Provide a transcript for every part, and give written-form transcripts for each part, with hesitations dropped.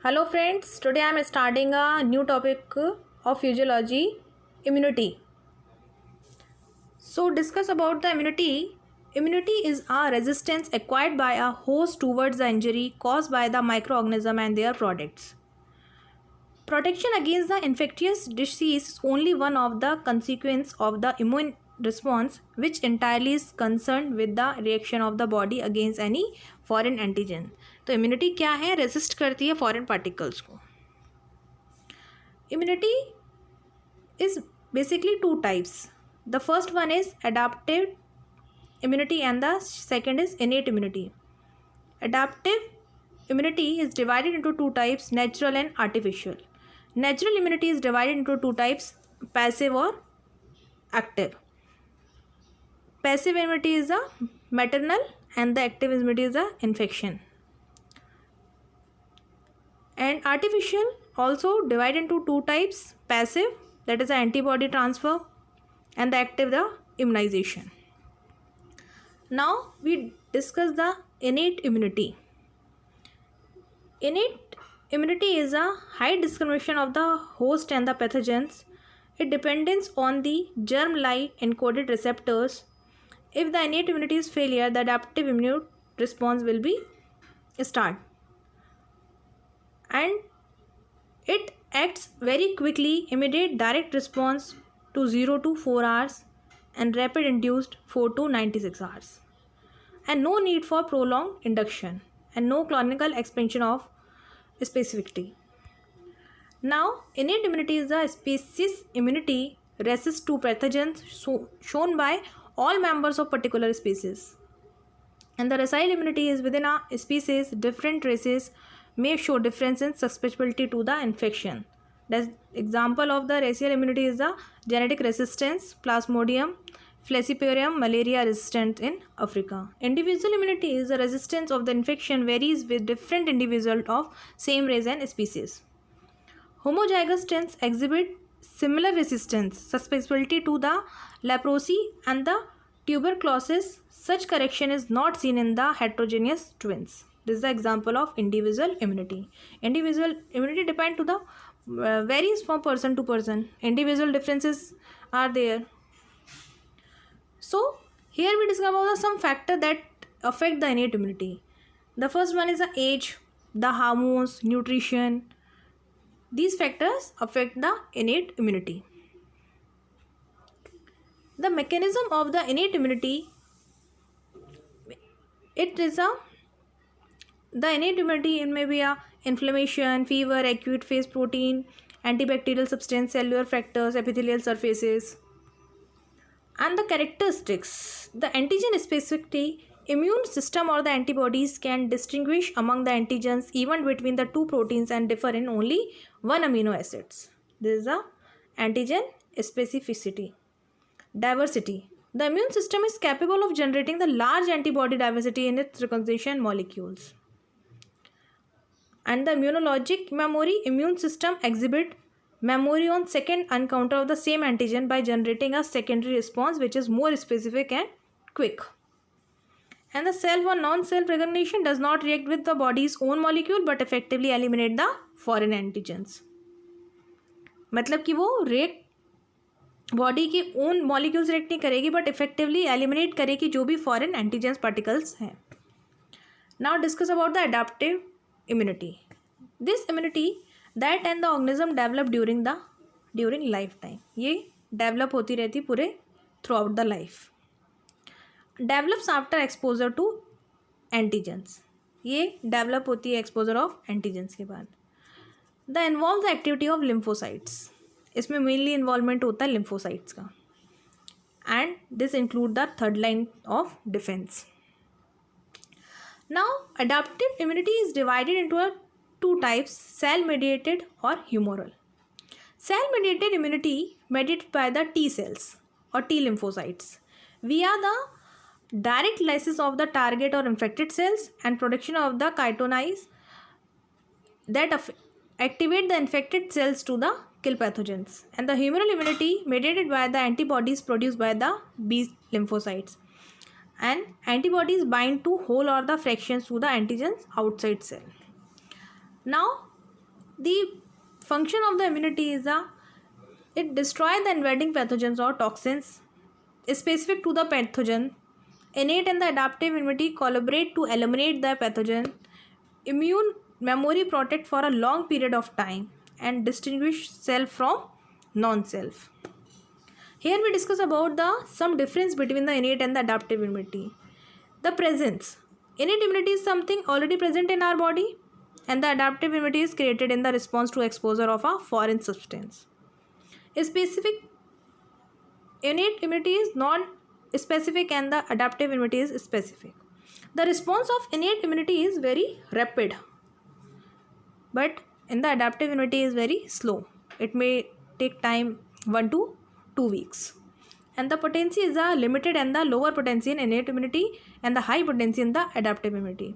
Hello friends, today I am starting a new topic of physiology, immunity. So discuss about the immunity. Immunity is a resistance acquired by a host towards the injury caused by the microorganism and their products. Protection against the infectious disease is only one of the consequences of the immune response, which entirely is concerned with the reaction of the body against any foreign antigen. तो immunity क्या है? resist करती है foreign particles को. Immunity is basically two types. The first one is adaptive immunity and the second is innate immunity. Adaptive immunity is divided into two types, natural and artificial. Natural immunity is divided into two types, passive or active. Passive immunity is a maternal and the active immunity is a infection. And artificial also divided into two types, passive, that is the antibody transfer, and the active, the immunization. Now we discuss the innate immunity. Innate immunity is a high discrimination of the host and the pathogens. It depends on the germ-like encoded receptors. If the innate immunity is failure, the adaptive immune response will be start. And it acts very quickly, immediate direct response to 0 to 4 hours and rapid induced 4 to 96 hours. And no need for prolonged induction and no clinical expansion of specificity. Now, innate immunity is the species immunity resists to pathogens shown by all members of particular species. And the racial immunity is within a species, different races may show difference in susceptibility to the infection. The example of the racial immunity is the genetic resistance, Plasmodium falciparum malaria resistant in Africa. Individual immunity is the resistance of the infection varies with different individuals of same race and species. Homozygous strains exhibit similar resistance, susceptibility to the leprosy and the tuberculosis. Such correction is not seen in the heterogeneous twins. This is the example of individual immunity. Individual immunity depends to the varies from person to person. Individual differences are there. So here we discuss about some factors that affect the innate immunity. The first one is the age, the hormones, nutrition. These factors affect the innate immunity. The mechanism of the innate immunity, the innate immunity may be a inflammation, fever, acute phase protein, antibacterial substance, cellular factors, epithelial surfaces. And the characteristics, the antigen specificity, immune system or the antibodies can distinguish among the antigens even between the two proteins and differ in only one amino acids. This is the antigen specificity. Diversity, the immune system is capable of generating the large antibody diversity in its recombination molecules. And the immunologic memory, immune system exhibit memory on second encounter of the same antigen by generating a secondary response which is more specific and quick. And the self or non-self recognition does not react with the body's own molecule but effectively eliminate the foreign antigens. मतलब कि वो react body के own molecule से react नहीं करेगी but effectively eliminate करेगी जो भी फॉरेन एंटीजेंस पार्टिकल्स हैं. Now discuss about the adaptive immunity. This immunity that and the organism develop during lifetime. ये develop होती रहती पूरे throughout the life. Develops after exposure to antigens. ये develop होती है exposure of antigens के बाद. The involves the activity of lymphocytes. इसमें mainly involvement होता है lymphocytes का. And this include the third line of defense. Now, adaptive immunity is divided into two types, cell-mediated or humoral. Cell-mediated immunity mediated by the T cells or T lymphocytes via the direct lysis of the target or infected cells and production of the chitinase that activate the infected cells to the kill pathogens. And the humoral immunity mediated by the antibodies produced by the B lymphocytes. And antibodies bind to whole or the fractions to the antigens outside cell. Now the function of the immunity is it destroys the invading pathogens or toxins specific to the pathogen. Innate and the adaptive immunity collaborate to eliminate the pathogen. Immune memory protect for a long period of time and distinguish self from non-self. Here we discuss about the some difference between the innate and the adaptive immunity. The presence. Innate immunity is something already present in our body, and the adaptive immunity is created in the response to exposure of a foreign substance. Specific innate immunity is non-specific and the adaptive immunity is specific. The response of innate immunity is very rapid, but in the adaptive immunity is very slow. It may take time 1 to 2 weeks. And the potency is a limited and the lower potency in innate immunity and the high potency in the adaptive immunity.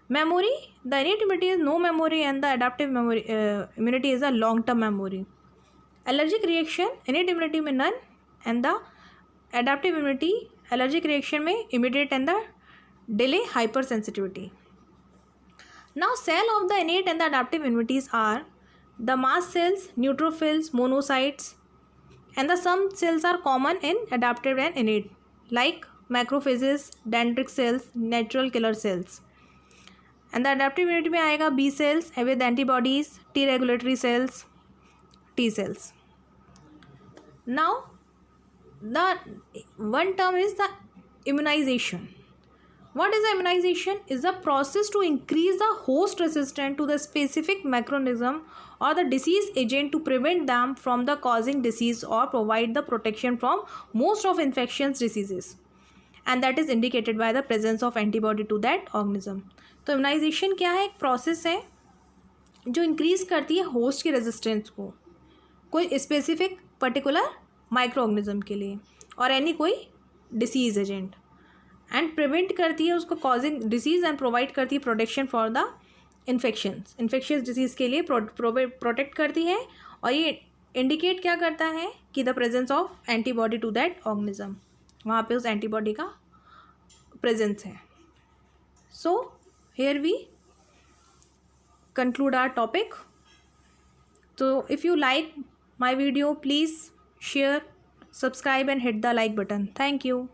Memory, the innate immunity is no memory and the adaptive immunity is a long-term memory. Allergic reaction, innate immunity में none and the adaptive immunity, allergic reaction में immediate and the delay hypersensitivity. Now cell of the innate and the adaptive immunities are the mast cells, neutrophils, monocytes, and the some cells are common in adaptive and innate like macrophages, dendritic cells, natural killer cells. And the adaptive immunity में आएगा B cells with antibodies, T regulatory cells, T cells. Now the one term is the immunization. What is the immunization? Is the process to increase the host resistance to the specific microorganism or the disease agent to prevent them from the causing disease or provide the protection from most of infectious diseases, and that is indicated by the presence of antibody to that organism. तो immunisation क्या है? एक process है जो increase करती है host की resistance को कोई स्पेसिफिक पर्टिकुलर माइक्रो ऑर्गेनिज्म के लिए और एनी कोई डिसीज एजेंट, एंड प्रिवेंट करती है उसको कॉजिंग डिसीज एंड प्रोवाइड करती है protection for the infectious disease के लिए प्रोटेक्ट करती है, और ये इंडिकेट क्या करता है कि the presence of antibody to that organism, वहाँ पे उस एंटीबॉडी का प्रेजेंस है. So here we conclude our topic. So if you like my video, please share, subscribe and hit the like button. Thank you.